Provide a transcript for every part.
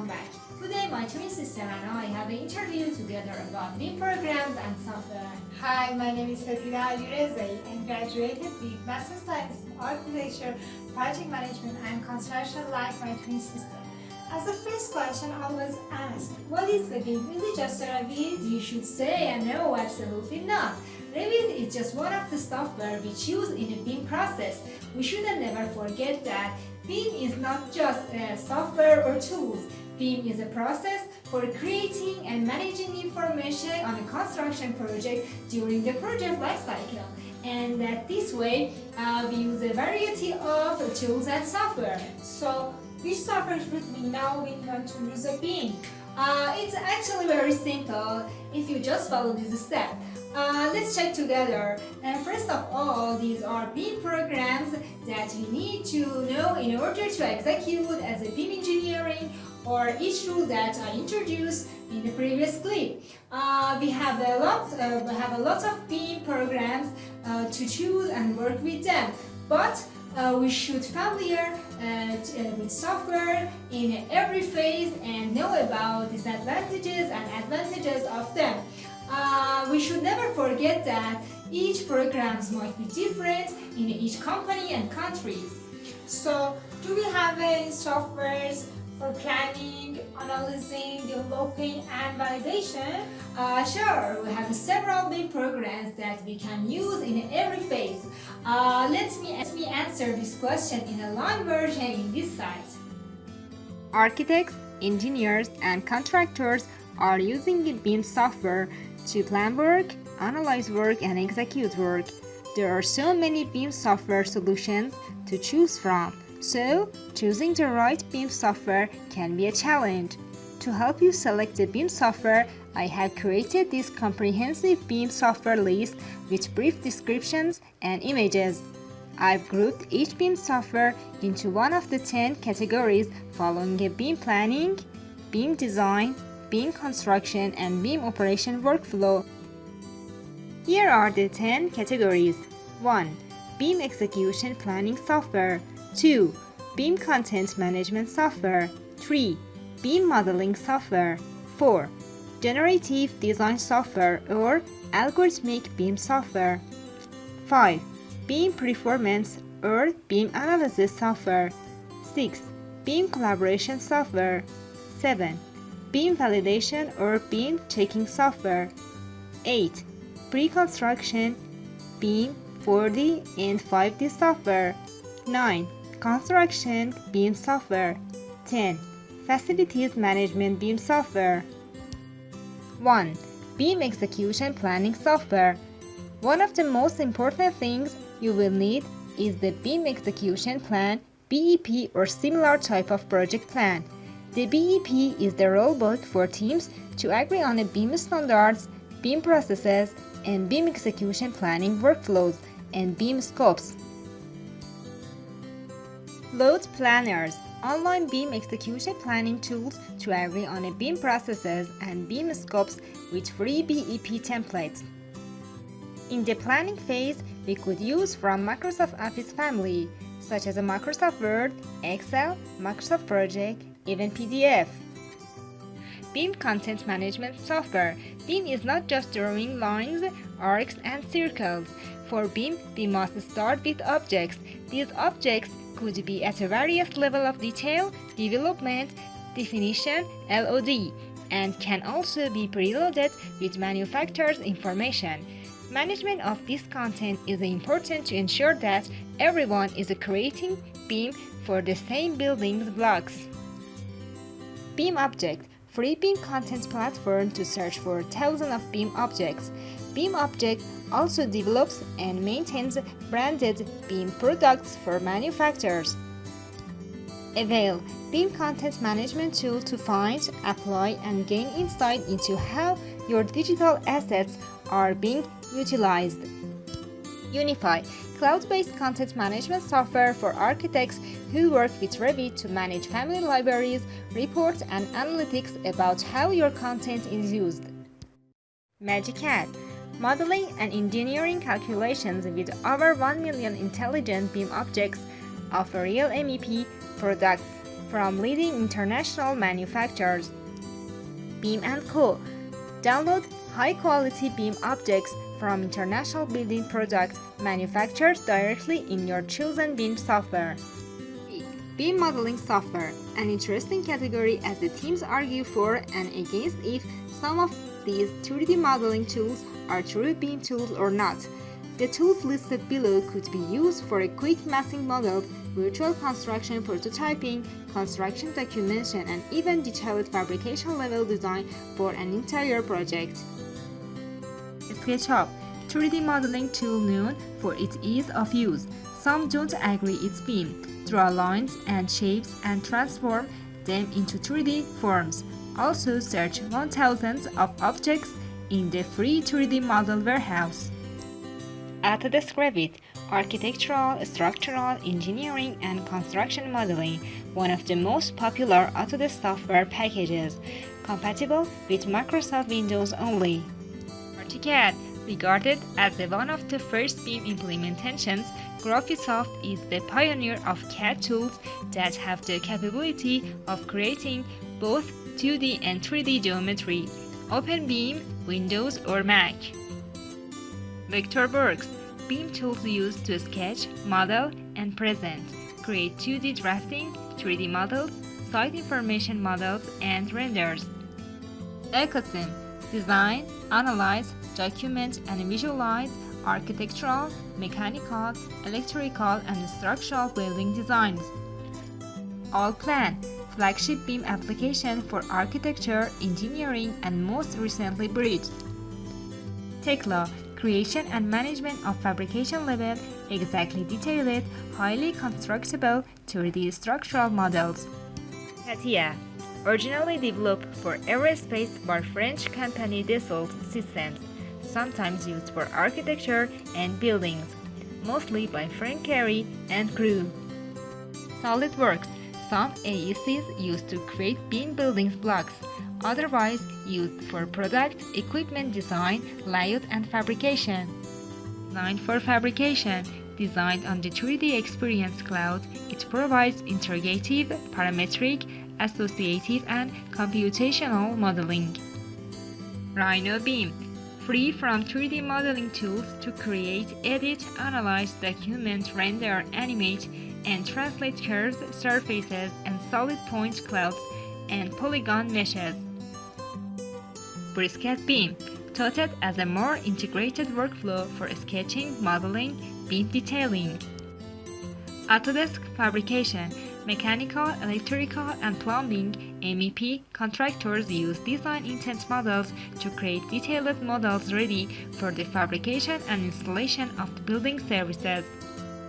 welcome back. Today my twin sister and I have an interview together about BIM programs and software. Hi, my name is Satira Alirezai and graduated with Master Science in Architecture, Project Management and Construction like my twin sister. As the first question I was asked, what is the BIM? Is it just a Revit? You should say no, absolutely not. Revit is just one of the software we choose in the BIM process. We should never forget that BIM is not just software or tools. BIM is a process for creating and managing information on a construction project during the project lifecycle. And that this way, we use a variety of tools and software. So, which software should we know when we want to use a BIM? It's actually very simple if you just follow this step. Let's check together. First of all, these are BIM programs that we need to know in order to execute as a BIM engineering or each rule that I introduced in the previous clip. We have a lot of BIM programs to choose and work with them, but we should familiar with software in every phase and know about disadvantages and advantages of them. We should never forget that each programs might be different in each company and countries. So, do we have any softwares for planning, analyzing, developing, and validation? Sure, we have several BIM programs that we can use in every phase. Let me answer this question in a long version in this site. Architects, engineers, and contractors are using the BIM software to plan work, analyze work, and execute work. There are so many BIM software solutions to choose from, so choosing the right BIM software can be a challenge. To help you select the BIM software, I have created this comprehensive BIM software list with brief descriptions and images. I've grouped each BIM software into one of the 10 categories following a BIM planning, BIM design, BIM construction, and BIM operation workflow. Here are the 10 categories. 1. BIM execution planning software. 2. BIM content management software. 3. BIM modeling software. 4. Generative design software or algorithmic BIM software. 5. BIM performance or BIM analysis software. 6. BIM collaboration software. 7. BIM validation or BIM checking software. 8. Pre-construction, BIM 4D and 5D software. 9. Construction BIM software. 10. Facilities management BIM software. 1. BIM execution planning software. One of the most important things you will need is the BIM execution plan, BEP, or similar type of project plan. The BEP is the rulebook for teams to agree on a BIM standards, BIM processes, and BIM execution planning workflows and BIM scopes. Load planners, online BIM execution planning tools to agree on a BIM processes and BIM scopes with free BEP templates. In the planning phase, we could use from Microsoft Office family, such as Microsoft Word, Excel, Microsoft Project, even PDF. BIM content management software. BIM is not just drawing lines, arcs, and circles. For BIM, we must start with objects. These objects could be at a various level of detail, development, definition, LOD, and can also be preloaded with manufacturer's information. Management of this content is important to ensure that everyone is creating BIM for the same building blocks. BIM Object, free BIM content platform to search for thousands of BIM objects. BIM Object also develops and maintains branded BIM products for manufacturers. Avail, BIM content management tool to find, apply, and gain insight into how your digital assets are being utilized. Unify, cloud-based content management software for architects who work with Revit to manage family libraries, reports, and analytics about how your content is used. MagicCAD, modeling and engineering calculations with over 1 million intelligent BIM objects of real MEP products from leading international manufacturers. BIM&CO. Download high-quality BIM objects from international building product manufactured directly in your chosen BIM software. BIM modeling software, an interesting category as the teams argue for and against if some of these 3D modeling tools are true BIM tools or not. The tools listed below could be used for a quick massing models, virtual construction prototyping, construction documentation, and even detailed fabrication level design for an entire project. SketchUp, 3D modeling tool known for its ease of use. Some don't agree it's BIM. Draw lines and shapes and transform them into 3D forms. Also search 1000 of objects in the free 3D model warehouse. Autodesk Revit, architectural, structural, engineering, and construction modeling, one of the most popular Autodesk software packages, compatible with Microsoft Windows only. ArchiCAD, regarded as one of the first BIM implementations, Graphisoft is the pioneer of CAD tools that have the capability of creating both 2D and 3D geometry. Open BIM, Windows or Mac. Vectorworks, BIM tools used to sketch, model, and present, create 2D drafting, 3D models, site information models, and renders. EcoSim, design, analyze, document, and visualize architectural, mechanical, electrical, and structural building designs. Allplan, flagship BIM application for architecture, engineering, and most recently bridge. Tekla, creation and management of fabrication level, exactly detailed, highly constructible 3D structural models. CATIA, originally developed for aerospace by French company Dassault Systems, sometimes used for architecture and buildings, mostly by Frank Gehry and crew. SolidWorks, some AECs used to create BIM building blocks, otherwise used for product, equipment design, layout, and fabrication. Designed for fabrication, designed on the 3D Experience Cloud, it provides interactive, parametric, associative, and computational modeling. Rhino BIM, free from 3D modeling tools to create, edit, analyze, document, render, animate, and translate curves, surfaces, and solid point clouds and polygon meshes. Brisket BIM, touted as a more integrated workflow for sketching, modeling, BIM detailing. Autodesk Fabrication, mechanical, electrical, and plumbing MEP contractors use design intent models to create detailed models ready for the fabrication and installation of the building services.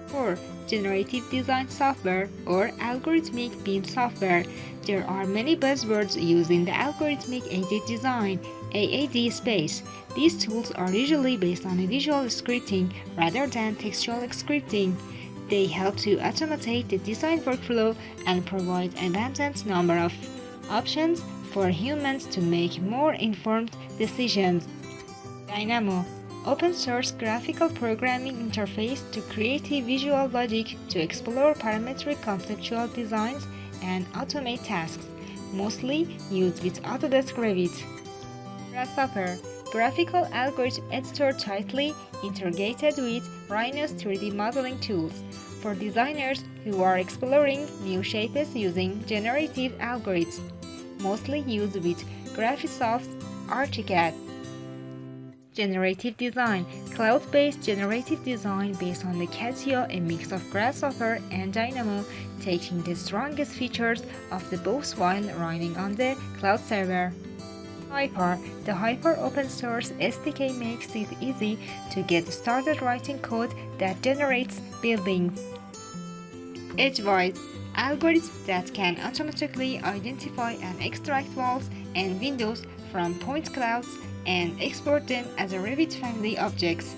4. Generative Design Software or Algorithmic BIM Software. There are many buzzwords used in the algorithmic aided design AAD space. These tools are usually based on visual scripting rather than textual scripting. They help to automate the design workflow and provide an abundant number of options for humans to make more informed decisions. Dynamo, open source graphical programming interface to create a visual logic to explore parametric conceptual designs and automate tasks, mostly used with Autodesk Revit. Grasshopper, graphical algorithm editor tightly integrated with Rhino's 3D modeling tools for designers who are exploring new shapes using generative algorithms, mostly used with Graphisoft's ArchiCAD. Generative design, cloud-based generative design based on the CATIA, a mix of Grasshopper and Dynamo, taking the strongest features of the both while running on the cloud server. Hyper, the Hyper open source SDK makes it easy to get started writing code that generates buildings. Edgewise, algorithms that can automatically identify and extract walls and windows from point clouds and export them as a Revit family objects.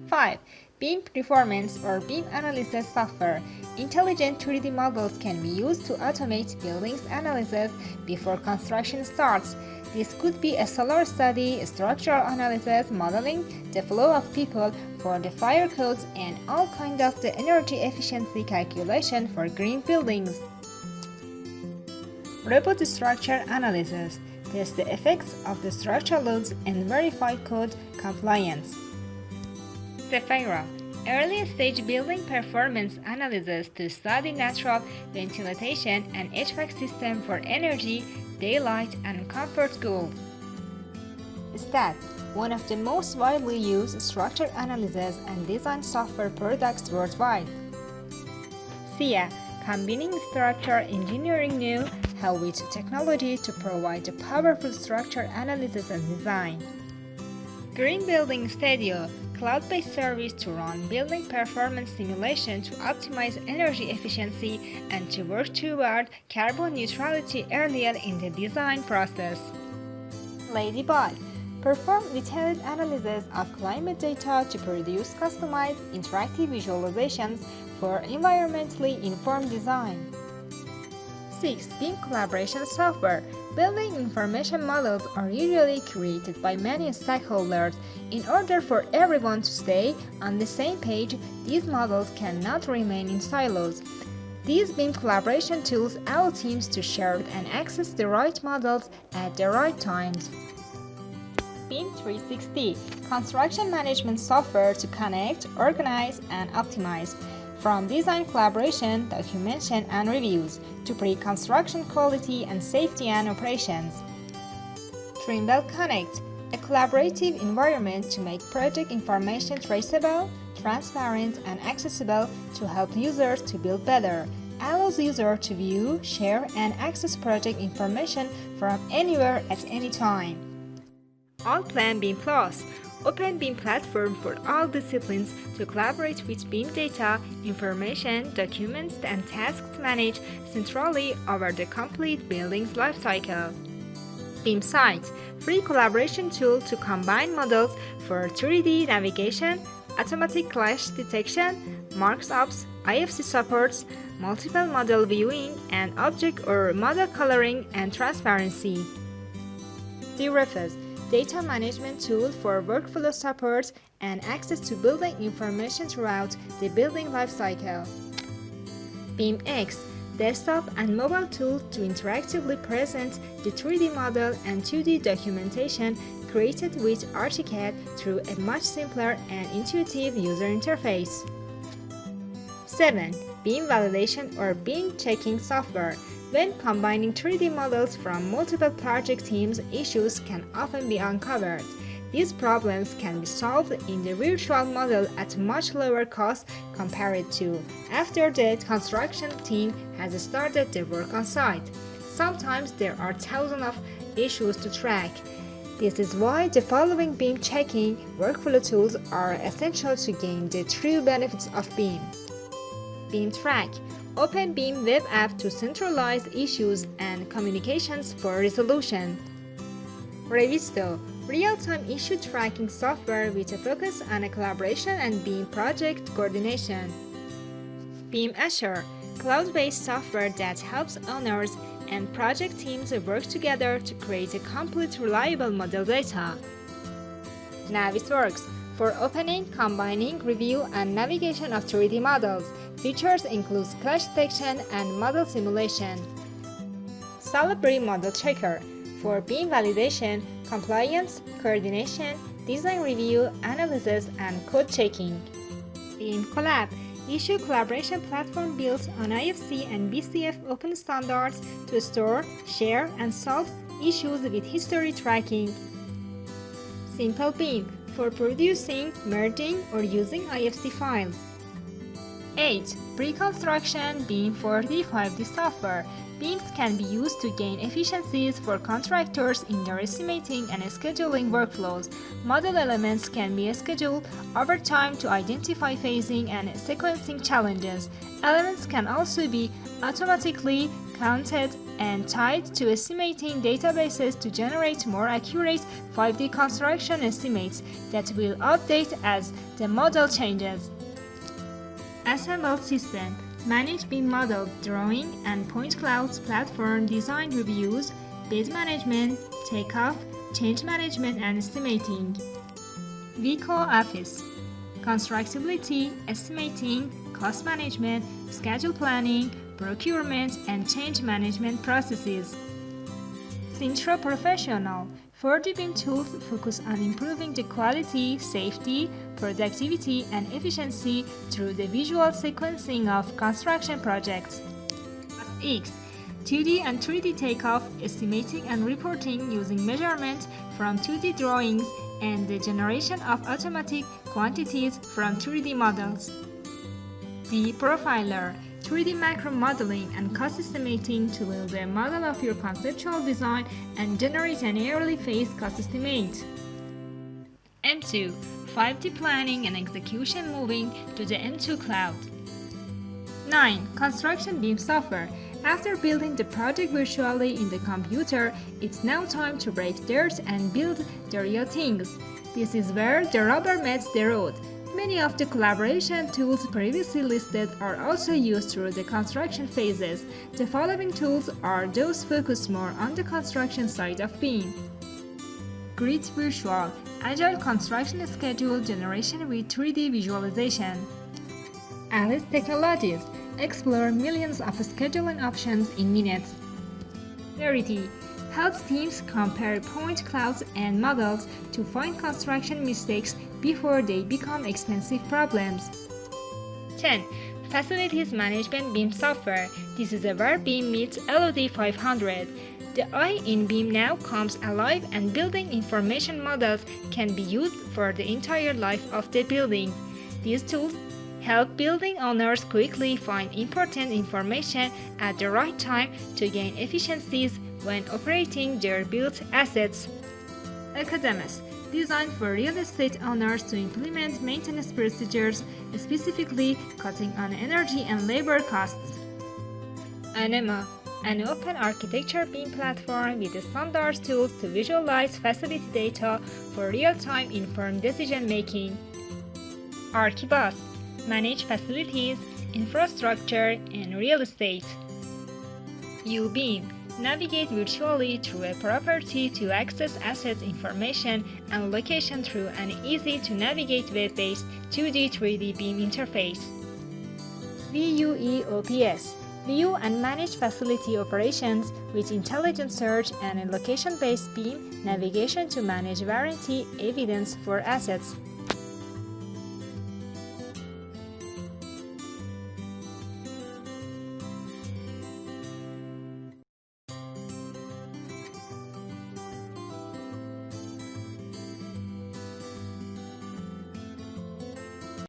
5. BIM Performance or BIM Analysis Software. Intelligent 3D models can be used to automate buildings analysis before construction starts. This could be a solar study, structural analysis, modeling, the flow of people for the fire codes, and all kinds of the energy efficiency calculation for green buildings. Robot structure analysis. Test the effects of the structural loads and verify code compliance. Sapphire. Early stage building performance analysis to study natural ventilation and HVAC system for energy, daylight, and comfort goals. STAT. One of the most widely used structure analysis and design software products worldwide. SIA. Combining structure engineering know-how with technology to provide a powerful structure analysis and design. Green Building Studio. Cloud-based service to run building performance simulation to optimize energy efficiency and to work toward carbon neutrality earlier in the design process. Ladybug. Perform detailed analysis of climate data to produce customized interactive visualizations for environmentally informed design. 6. BIM Collaboration Software. Building information models are usually created by many stakeholders. In order for everyone to stay on the same page, these models cannot remain in silos. These BIM collaboration tools allow teams to share and access the right models at the right times. BIM 360. Construction management software to connect, organize, and optimize. From design collaboration, documentation and reviews, to pre-construction quality and safety and operations. Trimble Connect, a collaborative environment to make project information traceable, transparent, and accessible to help users to build better. Allows users to view, share, and access project information from anywhere at any time. Allplan BIM Plus, open BIM platform for all disciplines to collaborate with BIM data, information, documents, and tasks managed centrally over the complete building's lifecycle. BIM Site, free collaboration tool to combine models for 3D navigation, automatic clash detection, markups, IFC supports, multiple model viewing, and object or model coloring and transparency. Revit, data management tool for workflow support and access to building information throughout the building lifecycle. BIM/X, desktop and mobile tool to interactively present the 3D model and 2D documentation created with ArchiCAD through a much simpler and intuitive user interface. 7. BIM validation or BIM checking software. When combining 3D models from multiple project teams, issues can often be uncovered. These problems can be solved in the virtual model at much lower cost compared to after the construction team has started the work on site. Sometimes there are thousands of issues to track. This is why the following BIM checking workflow tools are essential to gain the true benefits of BIM. BIM Track, open BIM web app to centralize issues and communications for resolution. Revit, real-time issue tracking software with a focus on a collaboration and BIM project coordination. BIM Azure, cloud-based software that helps owners and project teams work together to create a complete reliable model data. Navisworks, for opening, combining, review, and navigation of 3D models. Features include clash detection and model simulation. Solibri Model Checker, for BIM validation, compliance, coordination, design review, analysis, and code checking. BIM Collab, issue collaboration platform built on IFC and BCF open standards to store, share, and solve issues with history tracking. Simple BIM, for producing, merging, or using IFC files. 8. Pre-construction BIM for the 5D software. BIMs can be used to gain efficiencies for contractors in their estimating and scheduling workflows. Model elements can be scheduled over time to identify phasing and sequencing challenges. Elements can also be automatically counted and tied to estimating databases to generate more accurate 5D construction estimates that will update as the model changes. Assemble system, manage BIM model drawing and point clouds platform design reviews, bid management, takeoff, change management and estimating. VICO Office, constructability, estimating, cost management, schedule planning, procurement, and change management processes. Sintra Professional. 4D BIM tools focus on improving the quality, safety, productivity, and efficiency through the visual sequencing of construction projects. X. 2D and 3D takeoff, estimating and reporting using measurement from 2D drawings and the generation of automatic quantities from 3D models. D. Profiler. 3D macro modeling and cost estimating to build a model of your conceptual design and generate an early phase cost estimate. M2. 5D planning and execution moving to the M2 cloud. 9. Construction BIM software. After building the project virtually in the computer, it's now time to break dirt and build the real things. This is where the rubber meets the road. Many of the collaboration tools previously listed are also used through the construction phases. The following tools are those focused more on the construction side of BIM. Grid Virtual, Agile construction schedule generation with 3D visualization. Alice Technologies, explore millions of scheduling options in minutes. Verity, helps teams compare point clouds and models to find construction mistakes before they become expensive problems. 10. Facilities Management BIM software. This is where BIM meets LOD 500. The eye in BIM now comes alive and building information models can be used for the entire life of the building. These tools help building owners quickly find important information at the right time to gain efficiencies when operating their built assets. Academus, designed for real estate owners to implement maintenance procedures, specifically cutting on energy and labor costs. Anema, an open architecture BIM platform with standard tools to visualize facility data for real-time informed decision-making. Archibus, manage facilities, infrastructure, and real estate. UBIM, navigate virtually through a property to access asset information and location through an easy-to-navigate web-based 2D 3D BIM interface. VUE-OPS, view and manage facility operations with intelligent search and a location-based BIM navigation to manage warranty evidence for assets.